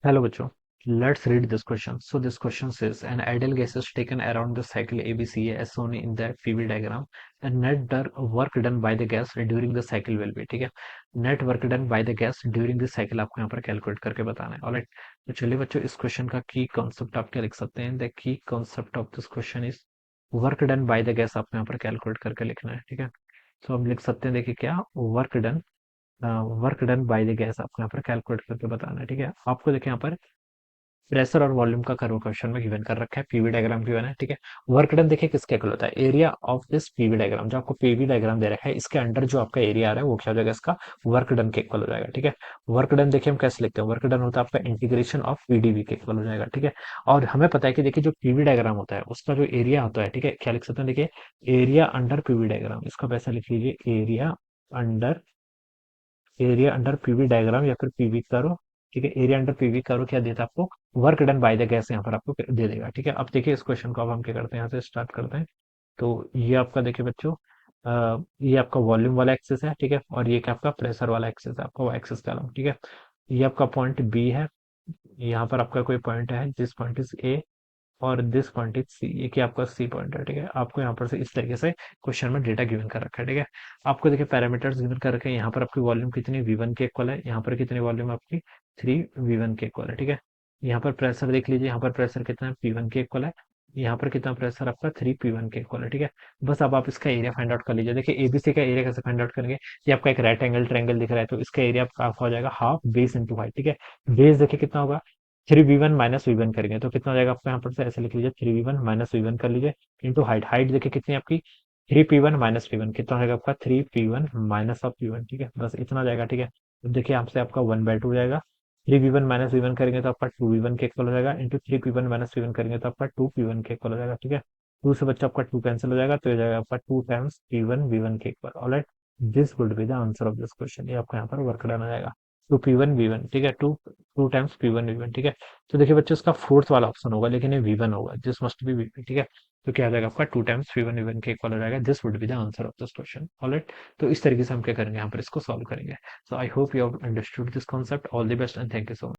Hello, Bacho. Let's read this question. So this question says an ideal gas is taken around the cycle ABCA as shown in the PV diagram and work done by the gas during the cycle will be ठीक है net work done by the gas during the cycle आपको यहाँ पर calculate करके बताना है alright. तो चलिए बच्चों इस क्वेश्चन का की कॉन्सेप्ट आप क्या लिख सकते हैं the key concept of this question is work done by the gas आपको यहाँ पर कैलकुलेट करके लिखना है ठीक है। तो हम लिख सकते हैं देखिए क्या work done by the gas आपको यहाँ पर कैलकुलेट करके बताना है ठीक है। आपको देखिए यहाँ पर प्रेशर और वॉल्यूम का कर्व क्वेश्चन में गिवन कर रखा है, पीवी डायग्राम गिवन है ठीक है। वर्क डन देखिए किसके इक्वल होता है, area of this PV diagram. जो आपको पीवी डायग्राम दे रखा है इसके अंडर जो आपका एरिया आ रहा है वो क्या हो जाएगा, इसका वर्क डन के इक्वल हो जाएगा ठीक है। वर्क डन देखिए हम कैसे लिखते हैं, वर्क डन होता है आपका इंटीग्रेशन ऑफ पीडीवी के इक्वल हो जाएगा ठीक है। और हमें पता है कि देखिए जो पीवी डायग्राम होता है उसका जो एरिया होता है ठीक है, क्या लिख सकते हैं देखिए एरिया अंडर पीवी डायग्राम, इसका वैसा लिख लीजिए under area under PV diagram या फिर पीवी कर्व ठीक है। एरिया अंडर पीवी कर्व क्या देता है आपको, work done by the gas यहाँ पर आपको दे देगा ठीक है। अब देखिए इस क्वेश्चन को अब हम क्या करते हैं, यहाँ से स्टार्ट करते हैं। तो ये आपका देखिए बच्चों ये आपका वॉल्यूम वाला एक्सेस है ठीक है, और ये क्या आपका प्रेशर वाला एक्सेस है, आपका एक्सेस कॉलम ठीक है। ये आपका पॉइंट बी है, यहाँ पर आपका कोई पॉइंट है जिस पॉइंट इज ए और दिस पॉइंट इज सी, ये कि आपका सी पॉइंट है ठीक है। आपको यहाँ पर से इस तरीके से क्वेश्चन में डेटा गिवन कर रखा है ठीक है। आपको देखिए पैरामीटर्स गिवन कर रखे हैं, यहाँ पर आपकी वॉल्यूम कितनी V1 के इक्वल है, यहाँ पर कितनी वॉल्यूम आपकी 3 V1 के इक्वल है ठीक है। यहाँ पर प्रेशर देख लीजिए, यहाँ पर प्रेशर कितना है P1 के इक्वल है, यहाँ पर कितना प्रेशर आपका 3P1 के इक्वल है ठीक है। बस अब आप इसका एरिया फाइंड आउट कर लीजिए। देखिए एबीसी का एरिया कैसे फाइंड आउट करेंगे, ये आपका एक राइट एंगल ट्रायंगल दिख रहा है तो इसका एरिया आपका हो जाएगा हाफ बेस इंटू हाइट ठीक है। बेस देखिए कितना होगा 3V1 माइनस V1 करेंगे तो कितना हो जाएगा आपका, यहाँ पर से ऐसे लिख लीजिए 3V1 माइनस V1 कर लीजिए इंटू हाइट। हाइट देखिए कितनी है आपकी 3P1 माइनस P1, कितना हो जाएगा आपका 3P1 माइनस ऑफ P1 ठीक है। बस इतना हो जाएगा ठीक है। अब देखिए आपसे आपका 1/2 हो जाएगा, 3V1 माइनस V1 करेंगे तो आपका 2V1 के इक्वल हो जाएगा इंटू 3P1 माइनस P1 करेंगे तो आपका 2P1 के इक्वल हो जाएगा ठीक है। 2 से बच्चा आपका 2 कैंसिल हो जाएगा तो ये जाएगा आपका 2 टाइम्स P1 V1 के equal. Alright, this would be the answer of this question. ये आपका यहाँ पर वर्क डन हो जाएगा 2P1 V1 ठीक है, टू टाइम्स P1 V1 ठीक है। तो देखिए बच्चों इसका फोर्थ वाला ऑप्शन होगा लेकिन ये V1 होगा, दिस मस्ट बी V1 ठीक है। तो क्या आ जाएगा आपका 2 टाइम्स P1 V1 के इक्वल हो जाएगा, this would be the answer of this question alright. तो इस तरीके से हम क्या करेंगे यहाँ पर इसको सॉल्व करेंगे। So I hope you have understood this concept. All the best and thank you so much.